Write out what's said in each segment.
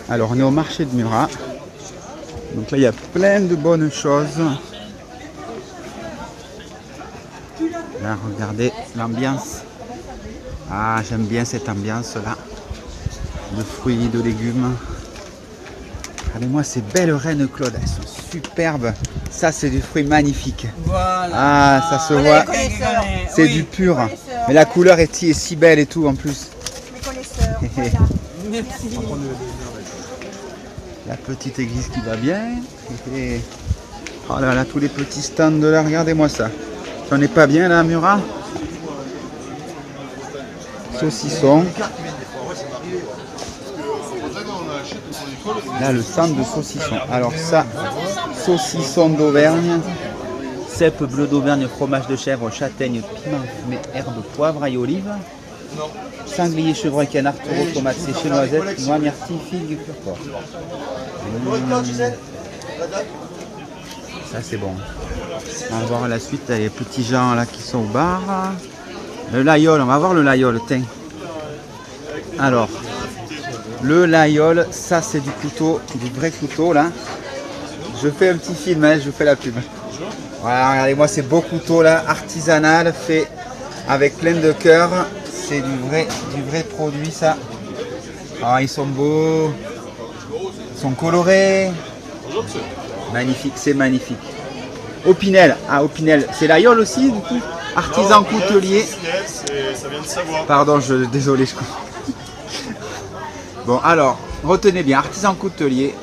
Alors on est au marché de Murat. Donc là il y a plein de bonnes choses. Là regardez l'ambiance. Ah j'aime bien cette ambiance là. De fruits, de légumes. Regardez-moi ces belles reines Claude, elles sont superbes. Ça c'est du fruit magnifique. Voilà. Ah ça se voit. C'est oui. du pur. Mais la couleur est si belle et tout en plus. Mes connaisseurs, voilà. Merci. La petite église qui va bien. Oh là là, tous les petits stands de là, regardez-moi ça. J'en ai pas bien là, Murat. Saucisson. Là, le stand de saucisson. Alors ça, saucisson d'Auvergne. Cèpe bleu d'Auvergne, fromage de chèvre, châtaigne, piment fumé, herbe, poivre, ail, olive. Sanglier, chevreuil, canard, taureau, tomate séchée, noisette, noix, myrtille, figue, pur Ça c'est bon. On va voir la suite, les petits gens là qui sont au bar. Le layol, on va voir le layol, tiens. Alors, le layol, ça c'est du couteau, du vrai couteau là. Je fais un petit film, hein, je fais la pub. Voilà, regardez-moi ces beaux couteaux là, artisanal, fait avec plein de cœur. C'est du vrai produit ça. Ah, ils sont beaux, ils sont colorés. Magnifique, c'est magnifique. Opinel, ah Opinel, c'est l'aïeul aussi du coup. Artisan coutelier. Ça vient de savoir. Pardon, désolé, je comprends. Bon alors, retenez bien, artisan coutelier.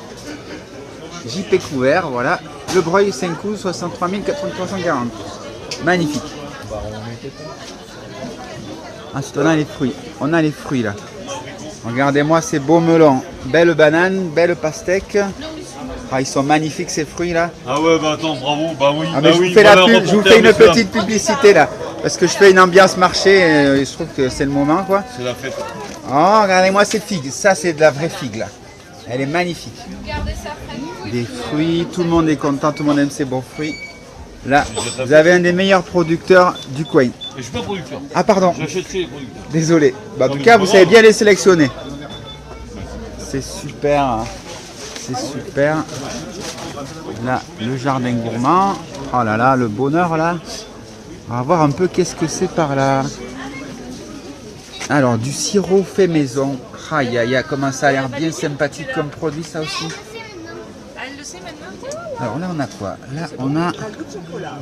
JP couvert, voilà. Le breuil 5 coups, 63 340. Magnifique. Ensuite on a les fruits. On a les fruits là. Regardez-moi ces beaux melons. Belle banane, belle pastèque. Ah, ils sont magnifiques ces fruits là. Ah ouais, bah attends, bravo, bah oui. Ah, mais bah je vous oui, fais, voilà, je vous fais une petite publicité là. Parce que je fais une ambiance marché et je trouve que c'est le moment quoi. C'est la fête. Oh, regardez-moi ces figues. Ça c'est de la vraie figue là. Elle est magnifique. Des fruits, tout le monde est content, tout le monde aime ces beaux fruits. Là, vous avez un des meilleurs producteurs du coin. Et je suis pas producteur. Ah pardon, J'achèterai les producteurs. désolé. Bah, en tout mais cas, c'est vous pas savez grave. bien les sélectionner. C'est super. Hein. C'est super. Là, le jardin gourmand. Oh là là, le bonheur là. On va voir un peu qu'est-ce que c'est par là. Alors, du sirop fait maison. Aïe aïe aïe, comment ça a l'air bien sympathique comme produit ça aussi. Alors là on a quoi? Là on a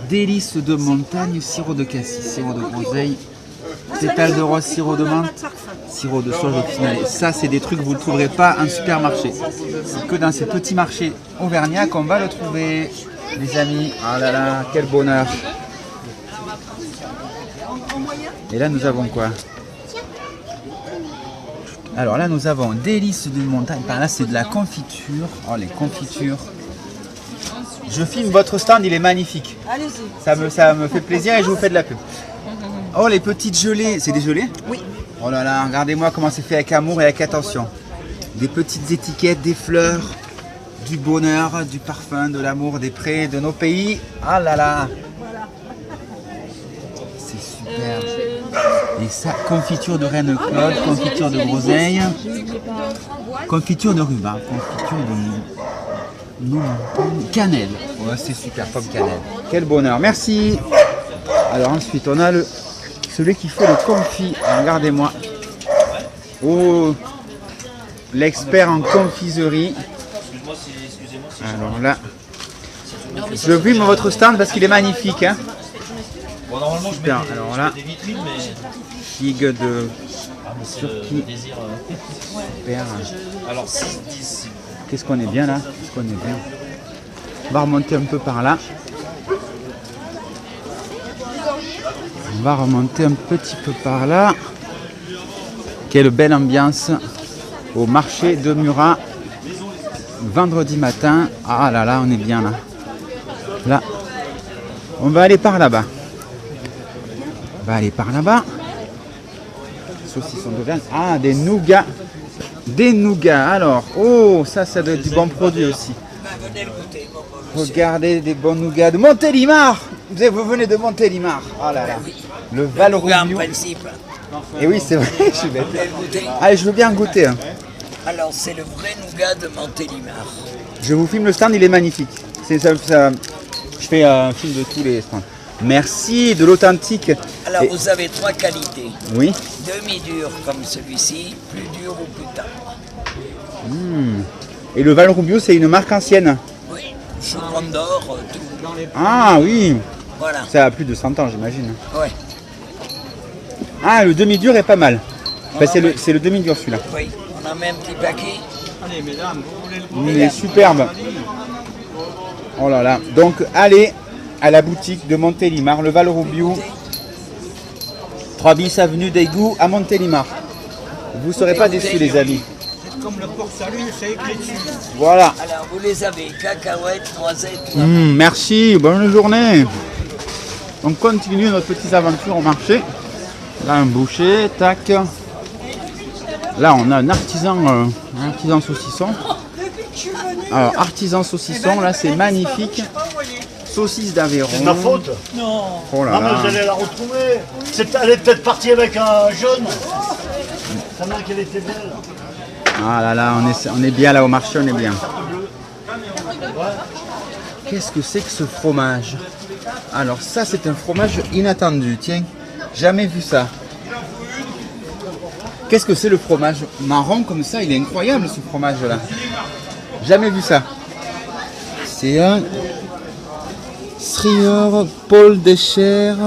délices de montagne, sirop de cassis, sirop de groseille, pétales de rose, sirop de menthe, sirop de soja au final. Ça c'est des trucs que vous ne trouverez pas en supermarché. C'est que dans ces petits marchés auvergnats qu'on va le trouver, les amis. Ah là là, quel bonheur. Et là nous avons quoi? Alors là nous avons délices de montagne. Par là c'est de la confiture. Oh les confitures. Je filme votre stand, il est magnifique. Allez-y. Ça me fait plaisir et je vous fais de la pub. Oh les petites gelées, c'est des gelées? Oui. Oh là là, regardez-moi comment c'est fait avec amour et avec attention. Des petites étiquettes, des fleurs, du bonheur, du parfum, de l'amour, des prés, de nos pays. Ah là là. C'est super. Et ça, confiture de reine Claude, confiture de groseille, confiture de rhubarbe, confiture de cannelle. Ouais, c'est super, pomme cannelle. Quel bonheur, merci. Alors ensuite, on a celui qui fait le confit. Regardez-moi. Oh, l'expert en confiserie. Alors là, je filme votre stand parce qu'il est magnifique. Hein. Bon, normalement, Super. je mets Alors là, des vitrines, mais. figue de Turquie. Super. Alors 6, 10. Qu'est-ce qu'on est bien là? Qu'est-ce qu'on est bien? On va remonter un peu par là. On va remonter un petit peu par là. Quelle belle ambiance au marché de Murat. Vendredi matin. Ah là là, on est bien là. Là. On va aller par là-bas. On va aller par là-bas. Saucisson d'Auvergne. Ah, des nougats. Des nougats. Alors, oh, ça doit être du bon produit aussi. Regardez des bons nougats de Montélimar. Vous venez de Montélimar. Oh là là. Le Val Rouillou. Et oui, c'est vrai, je suis bête. Allez, je veux bien goûter. Hein. Alors, c'est le vrai nougat de Montélimar. Je vous filme le stand, il est magnifique. Je fais un film de tous les stands. Merci, de l'authentique. Alors, Et- vous avez 3 qualités. Oui. Demi-dur comme celui-ci, plus dur ou plus tendre. Et le Val Rubio, c'est une marque ancienne. Oui, chaudron d'or, tout. Ah oui, Voilà. ça a plus de 100 ans, j'imagine. Ouais. Ah, le demi-dur est pas mal. Enfin, c'est le demi-dur celui-là. Oui, on en met un petit paquet. Il est superbe. Oh là là. Donc, allez à la boutique de Montélimar, le Val Rubio, 3 bis avenue d'Aigou à Montélimar. Vous ne serez pas déçus, les amis. Voilà. Alors, vous les avez, cacahuètes, noisettes, Merci, bonne journée. On continue notre petite aventure au marché. Là, un boucher, tac. Là, on a un artisan saucisson. Alors, artisan saucisson, là, c'est magnifique. Saucisse d'Aveyron. C'est de ma faute. Oh là Non, mais là. vous allez la retrouver. Elle est peut-être partie avec un jaune. Ça m'a qu'elle était belle. Ah là là, on est bien là au marché, on est bien. Qu'est-ce que c'est que ce fromage? Alors ça, c'est un fromage inattendu, tiens. Jamais vu ça. Qu'est-ce que c'est le fromage marron comme ça? Il est incroyable ce fromage-là. Jamais vu ça. C'est un Strieur Paul Deschères.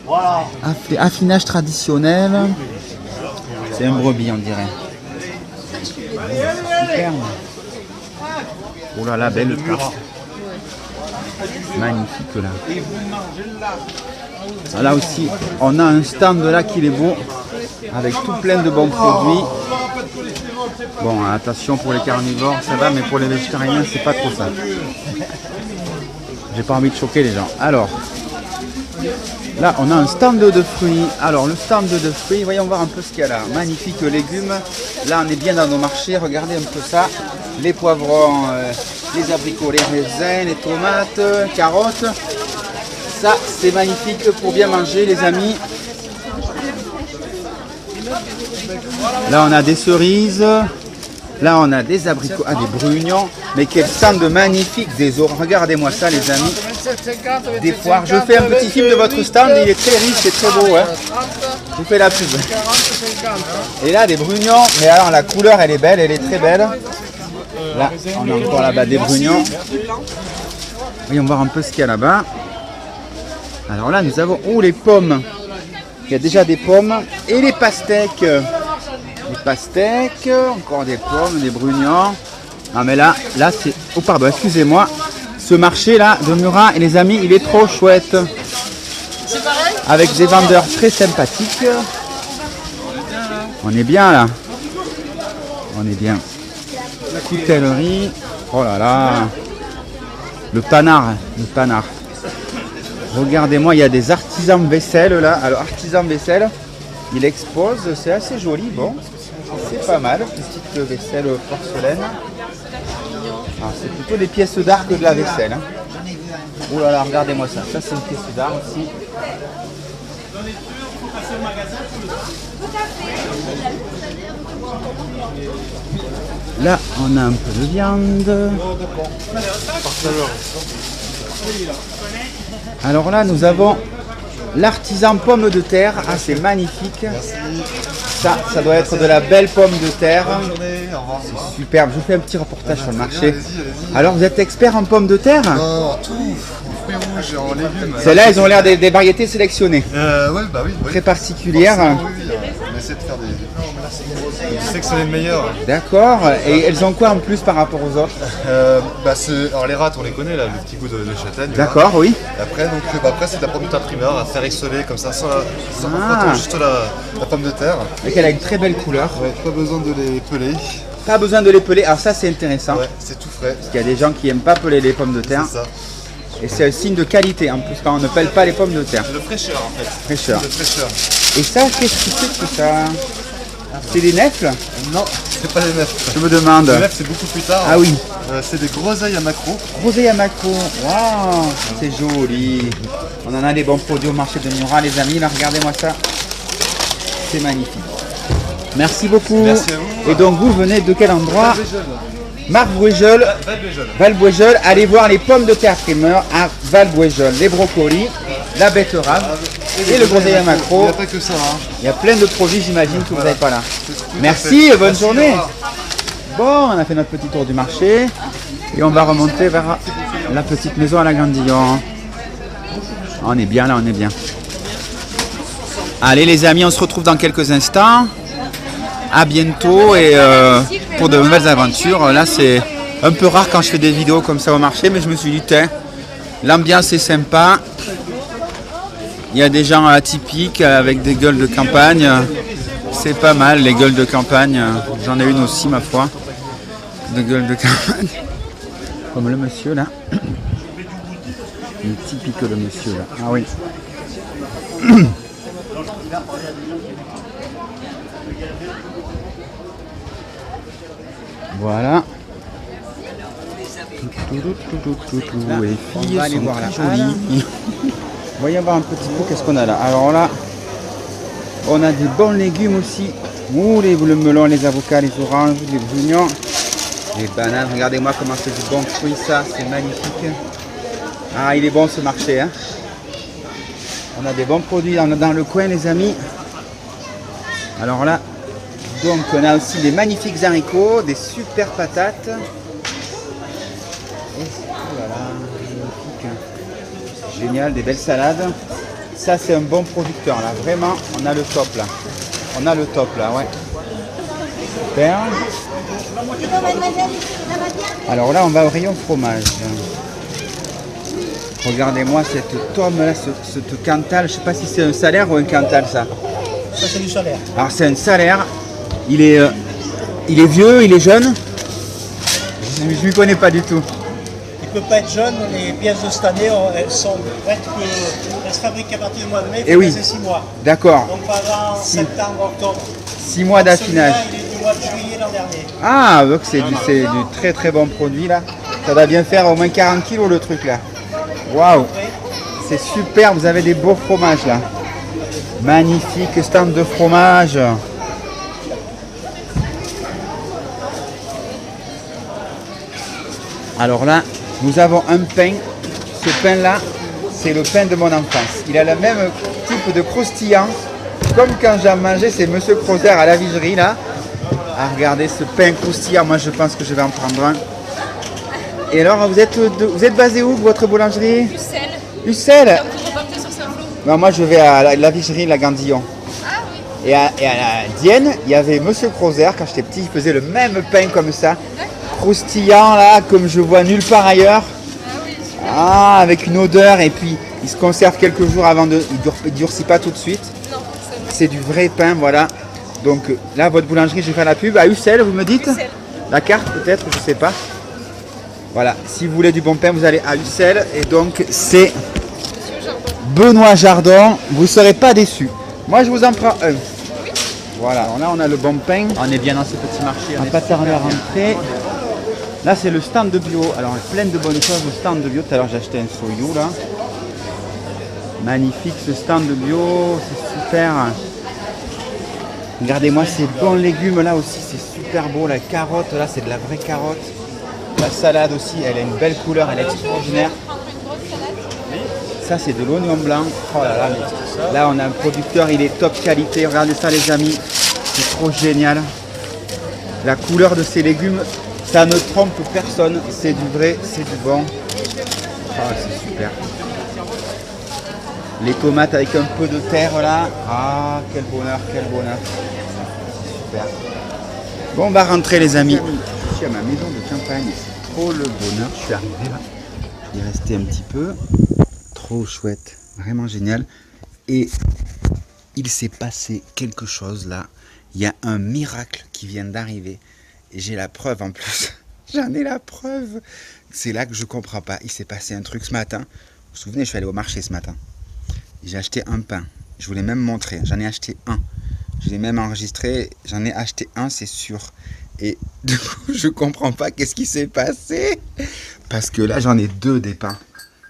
Voilà. Affinage traditionnel. C'est un brebis, on dirait. Superbe. Oh là là, belle tarte. Magnifique là. Ah, là aussi, on a un stand là qui est beau, avec tout plein de bons produits. Bon, attention pour les carnivores, ça va, mais pour les végétariens, c'est pas trop ça. J'ai pas envie de choquer les gens. Alors, là, on a un stand de fruits. Alors, le stand de fruits, voyons voir un peu ce qu'il y a là. Magnifiques légumes. Là, on est bien dans nos marchés. Regardez un peu ça. Les poivrons, les abricots, les raisins, les tomates, carottes. Ça, c'est magnifique pour bien manger, les amis. Là, on a des cerises. Là, on a des abricots, des brugnons. Mais quel stand magnifique, des oranges. Regardez-moi ça, les amis. Des poires. Je fais un petit film de votre stand. Il est très riche et très beau. Hein. Je vous fais la pub. Et là, des brugnons. Mais alors, la couleur, elle est belle. Elle est très belle. Là, on a encore là-bas des brugnons. Voyons voir un peu ce qu'il y a là-bas. Alors là, nous avons les pommes. Il y a déjà des pommes. Et les pastèques. Les pastèques. Encore des pommes, des brugnons. Ah mais là c'est... Oh pardon, excusez-moi. Ce marché-là de Murat, et les amis, il est trop chouette. Avec des vendeurs très sympathiques. On est bien là. On est bien. La coutellerie. Oh là là. Le panard. Le panard. Regardez-moi, il y a des artisans vaisselle là. Alors, artisan vaisselle, il expose, c'est assez joli. Bon, c'est pas mal. Petite vaisselle porcelaine. Ah, c'est plutôt des pièces d'art que de la vaisselle. Hein. Oh là là, regardez-moi ça. Ça, c'est une pièce d'art aussi. Là, on a un peu de viande. Alors là, nous avons l'artisan pomme de terre. Ah, c'est magnifique. Ça doit être de la belle pomme de terre. C'est superbe. Je vous fais un petit reportage sur le marché. Alors, vous êtes expert en pommes de terre? En tout, en fruits rouges et en légumes. Celles-là, elles ont l'air des variétés sélectionnées. Ouais, bah oui. Très particulières. Forcément, oui, on essaie de faire des sélectionner le meilleur. D'accord. Et elles ont quoi en plus par rapport aux autres? Alors les rats, on les connaît là, le petit goût de châtaigne. D'accord, oui. Après, c'est de la pomme de terre primaire à faire isoler comme ça, sans Ah. frottant juste la pomme de terre. Et qu'elle a une très belle couleur. Ouais, pas besoin de les peler. Pas besoin de les peler. Alors ça, c'est intéressant. Ouais, c'est tout frais. Parce qu'il y a des gens qui n'aiment pas peler les pommes de terre. C'est ça. Et c'est un signe de qualité en plus quand on ne pèle pas les pommes de terre. De fraîcheur en fait. Fraîcheur. De fraîcheur. Et ça, qu'est-ce que c'est que ça? C'est des nèfles? Non, c'est pas les nefs. Je me demande. Les nefs, c'est beaucoup plus tard. Ah oui. C'est des groseilles à macro. Rosé à macro. Waouh, c'est joli. On en a des bons produits au marché de Murat, les amis. Là, regardez-moi ça. C'est magnifique. Merci beaucoup. Merci à vous. Et donc vous venez de quel endroit? Marc-Bouéjol, Val-Béjol. Val-Bouéjol. Allez voir les pommes de terre primeur à Val-Bouéjol, les brocolis, la betterave et le groseillier Il macro. n'y a pas que ça. Hein. Il y a plein de produits, j'imagine, que vous n'avez pas là. Tout à Merci fait. et bonne Merci, journée. au revoir. Bon, on a fait notre petit tour du marché et on va remonter vers la petite maison à la Grandillon. On est bien là, on est bien. Allez les amis, on se retrouve dans quelques instants. À bientôt et pour de nouvelles aventures. Là c'est un peu rare quand je fais des vidéos comme ça au marché, mais je me suis dit, tiens, l'ambiance est sympa. Il y a des gens atypiques avec des gueules de campagne. C'est pas mal les gueules de campagne. J'en ai une aussi ma foi. De gueules de campagne. Comme le monsieur là. Il est typique le monsieur là. Ah oui. Voilà. Les filles sont très jolies. Voyons voir un petit peu qu'est-ce qu'on a là. Alors là, on a des bons légumes aussi. Ouh, le melon, les avocats, les oranges, les oignons, les bananes. Regardez-moi comment c'est du bon fruit ça, c'est magnifique. Ah, il est bon ce marché. Hein. On a des bons produits dans le coin les amis. Alors là, donc on a aussi des magnifiques haricots, des super patates. Et voilà, magnifique. Génial, des belles salades. Ça c'est un bon producteur là, vraiment on a le top là. On a le top là, ouais. Super. Alors là on va au rayon fromage. Regardez-moi cette tome là, cette Cantal, je sais pas si c'est un salaire ou un Cantal ça. Ça, c'est du salaire. Alors c'est un salaire, il est vieux, il est jeune. Je ne lui connais pas du tout. Il ne peut pas être jeune, les pièces de cette année, elles sont elles se fabriquent à partir du mois de mai, il Eh faut oui. passer 6 mois. D'accord. Donc pendant septembre, octobre. 6 mois d'affinage. Celui-là, il est du mois de juillet l'an dernier. Ah, donc c'est du très très bon produit là. Ça va bien faire au moins 40 kilos le truc là. Waouh, c'est super, vous avez des beaux fromages là. Magnifique stand de fromage. Alors là, nous avons un pain. Ce pain là, c'est le pain de mon enfance. Il a le même type de croustillant comme quand j'ai mangé chez Monsieur Crozer à la Vigerie là. Ah, regardez ce pain croustillant, moi je pense que je vais en prendre un. Et alors, vous êtes basé où, votre boulangerie? Ussel. Ussel. Vous repartez sur Saint-Flour. Ben, moi, je vais à la Vigerie, la Gandillon. Ah oui. Et à la Dienne, il y avait Monsieur Crozer, quand j'étais petit, il faisait le même pain comme ça. Croustillant, là, comme je vois nulle part ailleurs. Ah oui. Ah, avec une odeur, et puis il se conserve quelques jours avant de... Il durcit pas tout de suite. Non, C'est du vrai pain, voilà. Donc là, votre boulangerie, je vais faire la pub. À Ussel, vous me dites? Ussel. La carte, peut-être, je sais pas. Voilà, si vous voulez du bon pain, vous allez à Ussel. Et donc, c'est Benoît Jardon. Vous ne serez pas déçus. Moi, je vous en prends un. Voilà, alors là, on a le bon pain. On est bien dans ce petit marché. On n'a pas tardé à rentrer. Là, c'est le stand de bio. Alors, plein de bonnes choses, le stand de bio. Tout à l'heure, j'ai acheté un soyou, là. Magnifique, ce stand de bio. C'est super. Regardez-moi ces bons légumes, là aussi. C'est super beau. La carotte, là, c'est de la vraie carotte. La salade aussi, elle a une belle couleur, elle est extraordinaire. Ça, c'est de l'oignon blanc. Oh là là, mais là, on a un producteur, il est top qualité. Regardez ça, les amis. C'est trop génial. La couleur de ces légumes, ça ne trompe personne. C'est du vrai, c'est du bon. Ah, c'est super. Les tomates avec un peu de terre, là. Ah, quel bonheur, quel bonheur. C'est super. Bon, on va rentrer, les amis. Je suis à ma maison de campagne. C'est trop le bonheur. Je suis arrivé là. Je vais rester un petit peu. Trop chouette, vraiment génial. Et il s'est passé quelque chose là. Il y a un miracle qui vient d'arriver. Et j'ai la preuve en plus. J'en ai la preuve. C'est là que je comprends pas. Il s'est passé un truc ce matin. Vous vous souvenez, je suis allé au marché ce matin. J'ai acheté un pain. Je vous l'ai même montré. J'en ai acheté un. Je l'ai même enregistré. J'en ai acheté un, c'est sûr. Et du coup, je comprends pas qu'est-ce qui s'est passé. Parce que là, j'en ai deux des pains.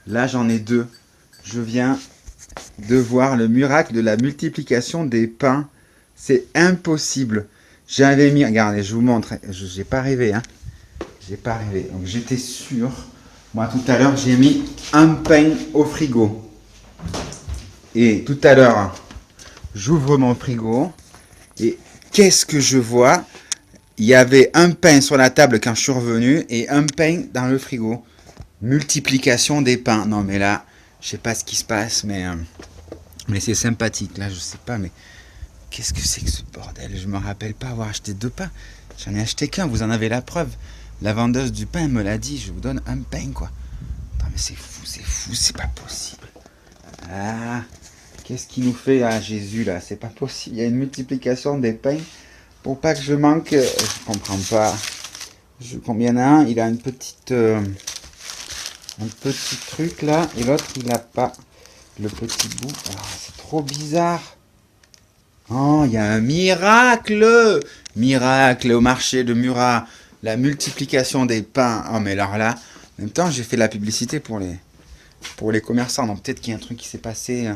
Là, j'en ai deux. Je viens de voir le miracle de la multiplication des pains. C'est impossible. J'avais mis, regardez, je vous montre, j'ai pas rêvé, hein. J'ai pas rêvé. Donc j'étais sûr. Moi tout à l'heure, j'ai mis un pain au frigo. Et tout à l'heure, j'ouvre mon frigo. Et qu'est-ce que je vois? Il y avait un pain sur la table quand je suis revenu et un pain dans le frigo. Multiplication des pains. Non mais là, je sais pas ce qui se passe, mais c'est sympathique. Là, je sais pas, mais qu'est-ce que c'est que ce bordel? Je me rappelle pas avoir acheté 2 pains. J'en ai acheté qu'un, vous en avez la preuve. La vendeuse du pain me l'a dit, je vous donne un pain, quoi. Non mais c'est fou, c'est pas possible. Ah, qu'est-ce qu'il nous fait à Jésus là? C'est pas possible. Il y a une multiplication des pains pour pas que je manque. Je comprends pas. Combien il y en a un? Il a une petite, un petit truc là, et l'autre il a pas le petit bout. Ah, c'est trop bizarre. Oh, il y a un miracle! Miracle au marché de Murat. La multiplication des pains. Oh, mais alors là, en même temps, j'ai fait la publicité pour les commerçants. Donc peut-être qu'il y a un truc qui s'est passé.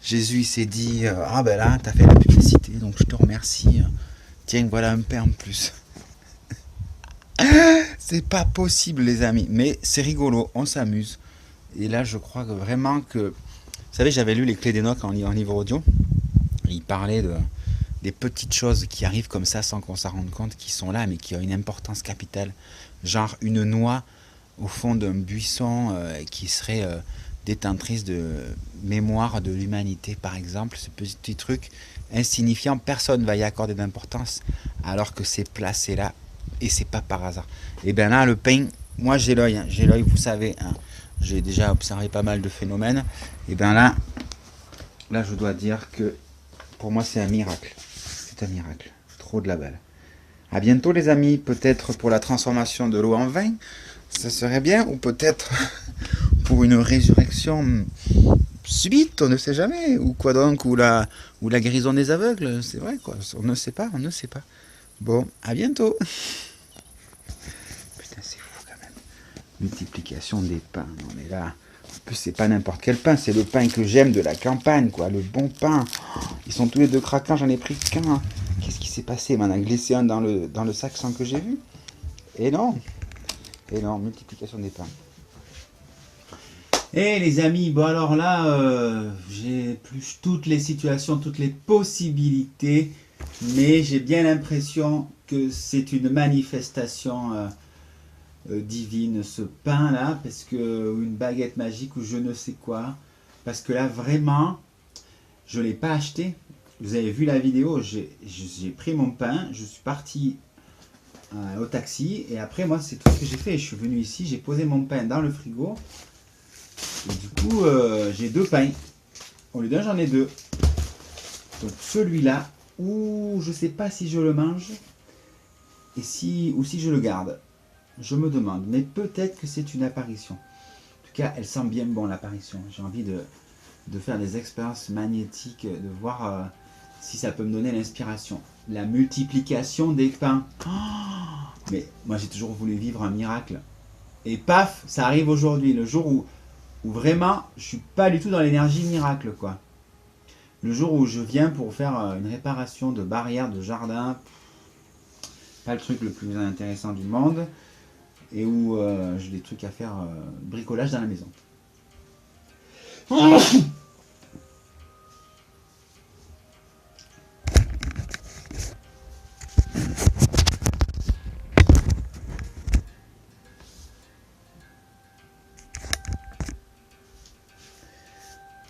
Jésus, il s'est dit, ah ben là, t'as fait la publicité, donc je te remercie. Tiens, voilà un pain en plus. C'est pas possible, les amis. Mais c'est rigolo, on s'amuse. Et là, je crois que vraiment que... Vous savez, j'avais lu les Clés d'Enoch en livre audio. Il parlait des petites choses qui arrivent comme ça sans qu'on s'en rende compte, qui sont là, mais qui ont une importance capitale. Genre une noix au fond d'un buisson qui serait détentrice de mémoire de l'humanité, par exemple. Ce petit truc insignifiant, personne ne va y accorder d'importance, alors que c'est placé là, et c'est pas par hasard. Et bien là, le pain, moi j'ai l'œil, vous savez, hein, j'ai déjà observé pas mal de phénomènes. Et bien là, je dois dire que pour moi c'est un miracle. C'est un miracle. Trop de la balle. À bientôt les amis, peut-être pour la transformation de l'eau en vin, ça serait bien, ou peut-être pour une résurrection subite, on ne sait jamais, ou quoi donc, ou la guérison des aveugles, c'est vrai quoi, on ne sait pas. Bon, à bientôt. Putain, c'est fou quand même. Multiplication des pains, non mais là, en plus c'est pas n'importe quel pain, c'est le pain que j'aime de la campagne, quoi, le bon pain. Ils sont tous les deux craquants, j'en ai pris qu'un. Qu'est-ce qui s'est passé? Il m'en a glissé un dans le sac sans que j'ai vu. Et non, multiplication des pains. Et les amis, bon alors là, j'ai plus toutes les situations, toutes les possibilités, mais j'ai bien l'impression que c'est une manifestation divine, ce pain-là, parce que une baguette magique ou je ne sais quoi, parce que là vraiment, je ne l'ai pas acheté. Vous avez vu la vidéo, j'ai pris mon pain, je suis parti au taxi, et après moi c'est tout ce que j'ai fait. Je suis venu ici, j'ai posé mon pain dans le frigo, et du coup j'ai 2 pains. Au lieu d'un, j'en ai 2. Donc celui-là, ou je sais pas si je le mange, ou si je le garde. Je me demande, mais peut-être que c'est une apparition. En tout cas, elle sent bien bon l'apparition. J'ai envie de faire des expériences magnétiques, de voir si ça peut me donner l'inspiration. La multiplication des pains. Oh, mais moi j'ai toujours voulu vivre un miracle. Et paf, ça arrive aujourd'hui, le jour où vraiment je suis pas du tout dans l'énergie miracle, quoi. Le jour où je viens pour faire une réparation de barrière de jardin, pas le truc le plus intéressant du monde, et où j'ai des trucs à faire, bricolage dans la maison.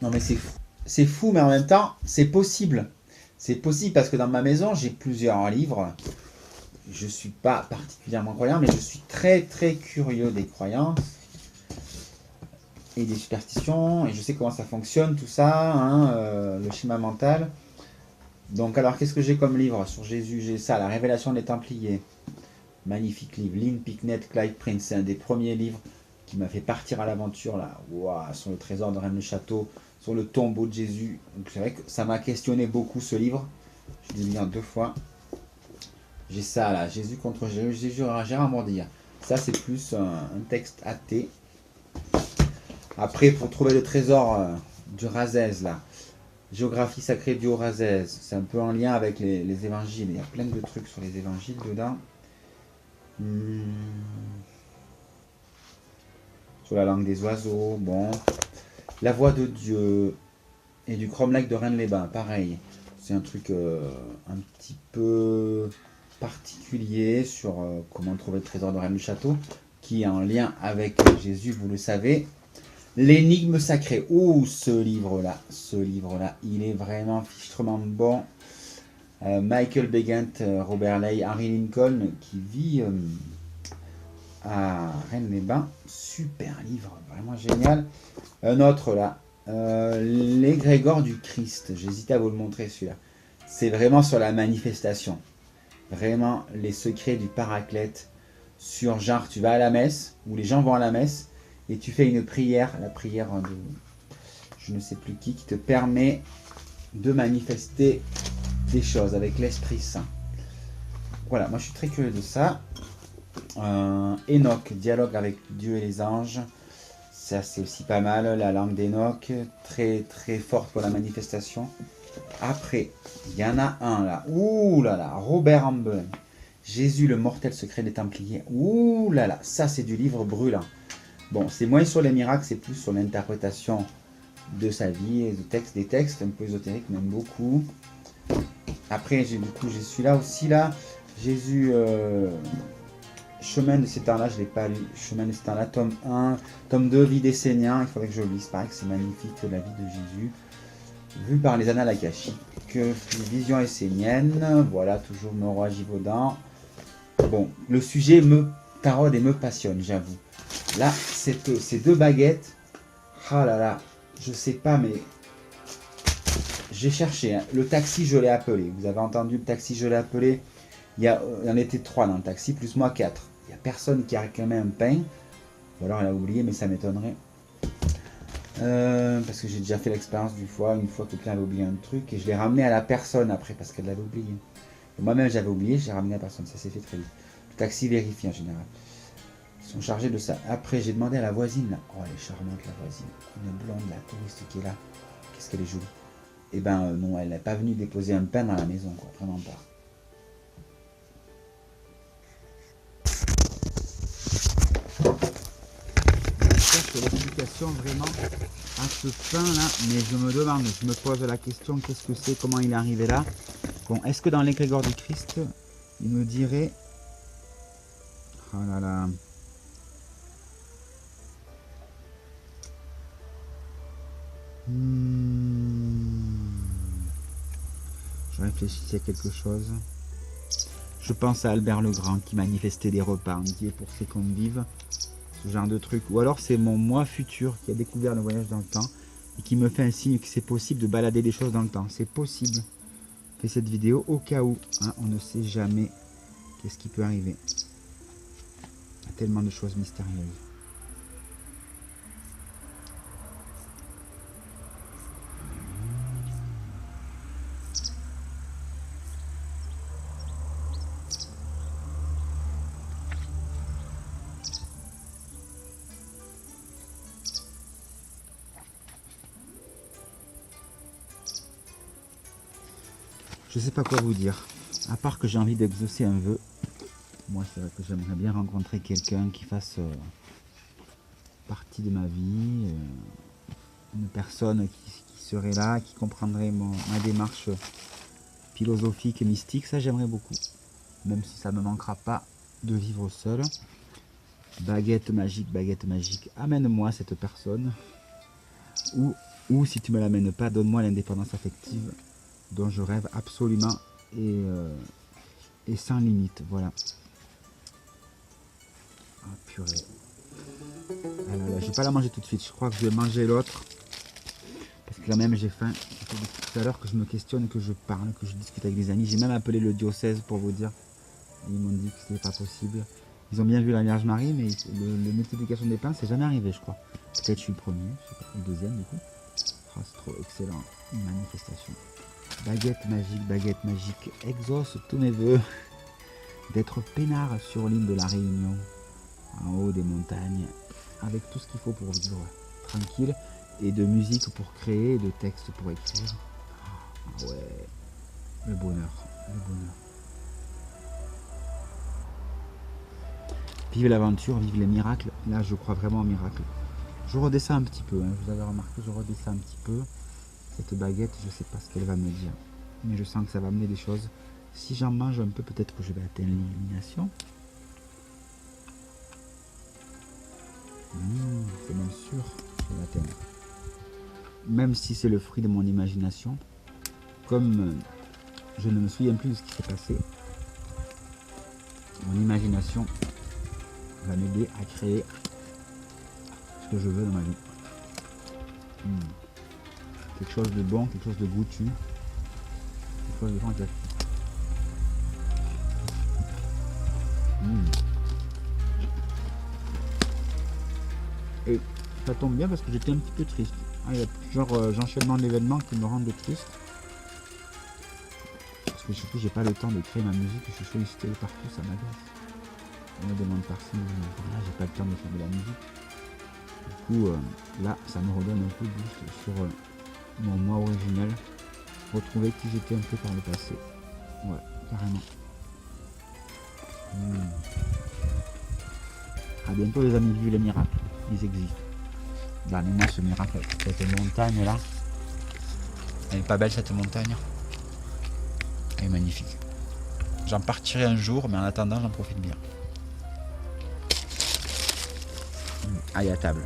Non mais c'est fou, mais en même temps, c'est possible. C'est possible parce que dans ma maison, j'ai plusieurs livres. Je ne suis pas particulièrement croyant, mais je suis très très curieux des croyances et des superstitions. Et je sais comment ça fonctionne, tout ça, hein, le schéma mental. Donc alors, qu'est-ce que j'ai comme livre sur Jésus? J'ai ça, La Révélation des Templiers. Magnifique livre. Lynn Picknett, Clyde Prince. C'est un des premiers livres qui m'a fait partir à l'aventure, là. Wow, sur le trésor de Rennes-le-Château, sur le tombeau de Jésus. Donc c'est vrai que ça m'a questionné beaucoup, ce livre. Je l'ai lu en 2 fois. J'ai ça là, Jésus contre Jésus, Gérard Mordir. Ça c'est plus un texte athée. Après, pour trouver le trésor du Razès là, Géographie sacrée du Haut-Razès. C'est un peu en lien avec les évangiles. Il y a plein de trucs sur les évangiles dedans. Sur la langue des oiseaux. Bon. La voix de Dieu. Et du Cromlech de Rennes-les-Bains. Pareil. C'est un truc un petit peu particulier sur comment trouver le trésor de Rennes-le-Château. Qui est en lien avec Jésus, vous le savez. L'énigme sacrée. Ouh, ce livre-là, il est vraiment fichtrement bon. Michael Begant, Robert Ley, Harry Lincoln, qui vit à Rennes-les-Bains. Super livre, vraiment génial. Un autre là, l'égrégore du Christ. J'hésitais à vous le montrer celui-là. C'est vraiment sur la manifestation. Vraiment les secrets du Paraclète. Sur genre, tu vas à la messe, où les gens vont à la messe. Et tu fais une prière, la prière de je ne sais plus qui te permet de manifester des choses avec l'Esprit Saint. Voilà, moi je suis très curieux de ça. Enoch, dialogue avec Dieu et les anges. Ça c'est aussi pas mal, la langue d'Enoch, très très forte pour la manifestation. Après, il y en a un là, ouh là là, Robert Ambelin. Jésus le mortel secret des Templiers. Ouh là là, ça c'est du livre brûlant. Bon, c'est moins sur les miracles, c'est plus sur l'interprétation de sa vie et des textes un peu ésotériques, même beaucoup. Après, j'ai celui-là aussi, là. Jésus, Chemin de ces temps-là, je ne l'ai pas lu. Chemin de ces temps-là, tome 1, tome 2, Vie des Seigneurs. Il faudrait que je le lise. Pareil que c'est magnifique, la vie de Jésus. Vu par les annales akashiques. Vision essénienne. Voilà, toujours Noroa Givaudan. Bon, le sujet me taraude et me passionne, j'avoue. Là, ces deux baguettes, ah là là, je sais pas, mais j'ai cherché. Hein. Le taxi, je l'ai appelé. Vous avez entendu le taxi, je l'ai appelé. Il y en était 3 dans le taxi, plus moi 4. Il n'y a personne qui a réclamé un pain. Ou alors elle a oublié, mais ça m'étonnerait. Parce que j'ai déjà fait l'expérience une fois quelqu'un avait oublié un truc et je l'ai ramené à la personne après parce qu'elle l'avait oublié. Moi-même j'avais oublié, j'ai ramené à la personne, ça s'est fait très vite. Le taxi vérifie en général. Ils sont chargés de ça. Après, j'ai demandé à la voisine, là. Oh, elle est charmante, la voisine. Une blonde, la touriste qui est là. Qu'est-ce qu'elle est jolie. Eh ben, non, elle n'est pas venue déposer un pain dans la maison, quoi. Vraiment pas. Je cherche l'explication vraiment à ce pain-là, mais je me demande, je me pose la question, qu'est-ce que c'est, comment il est arrivé là. Bon, est-ce que dans l'égrégore du Christ, il me dirait... Oh là là... Je réfléchis à quelque chose. Je pense à Albert le Grand qui manifestait des repas entiers pour ses convives. Ce genre de truc. Ou alors c'est mon moi futur qui a découvert le voyage dans le temps et qui me fait un signe que c'est possible de balader des choses dans le temps. C'est possible. Je fais cette vidéo au cas où. Hein, on ne sait jamais qu'est-ce qui peut arriver. Il y a tellement de choses mystérieuses. Je sais pas quoi vous dire, à part que j'ai envie d'exaucer un vœu. Moi, c'est vrai que j'aimerais bien rencontrer quelqu'un qui fasse partie de ma vie, une personne qui serait là, qui comprendrait ma démarche philosophique et mystique. Ça, j'aimerais beaucoup, même si ça ne me manquera pas de vivre seul. Baguette magique, amène-moi cette personne. Ou si tu me l'amènes pas, donne-moi l'indépendance affective dont je rêve absolument et sans limite, voilà. Ah purée. Ah là là, je vais pas la manger tout de suite, je crois que je vais manger l'autre. Parce que quand même j'ai faim. C'est depuis tout à l'heure que je me questionne, que je parle, que je discute avec des amis. J'ai même appelé le diocèse pour vous dire. Ils m'ont dit que c'était pas possible. Ils ont bien vu la Vierge Marie, mais la multiplication des pains, c'est jamais arrivé, je crois. Peut-être je suis le premier, je sais pas, le deuxième du coup. Oh, c'est trop excellent, une manifestation. Baguette magique, exauce tous mes voeux d'être peinard sur l'île de la Réunion, en haut des montagnes, avec tout ce qu'il faut pour vivre tranquille, et de musique pour créer, et de textes pour écrire. Ah ouais. Le bonheur. Le bonheur. Vive l'aventure, vive les miracles. Là, je crois vraiment au miracle. Je redescends un petit peu. Hein. Vous avez remarqué, je redescends un petit peu. Cette baguette, je sais pas ce qu'elle va me dire. Mais je sens que ça va amener des choses. Si j'en mange un peu, peut-être que je vais atteindre l'illumination. C'est même sûr que je vais l'atteindre. Même si c'est le fruit de mon imagination. Comme je ne me souviens plus de ce qui s'est passé. Mon imagination va m'aider à créer ce que je veux dans ma vie. Quelque chose de bon, quelque chose de goûtu. Quelque chose de fantastique. Et ça tombe bien parce que j'étais un petit peu triste. Il y a plusieurs enchaînements d'événements qui me rendent triste. Parce que surtout j'ai pas le temps de créer ma musique, je suis sollicité partout, ça m'agace. On me demande par-ci, par-là, j'ai pas le temps de faire de la musique. Du coup, là, ça me redonne un peu de boost sur mon moi original. Retrouver qui j'étais un peu par le passé. Ouais, carrément. À bientôt les amis, vive les miracles. Ils existent. Regardez-moi ce miracle, cette montagne là. Elle est pas belle cette montagne. Elle est magnifique. J'en partirai un jour, mais en attendant, j'en profite bien. Allez à table.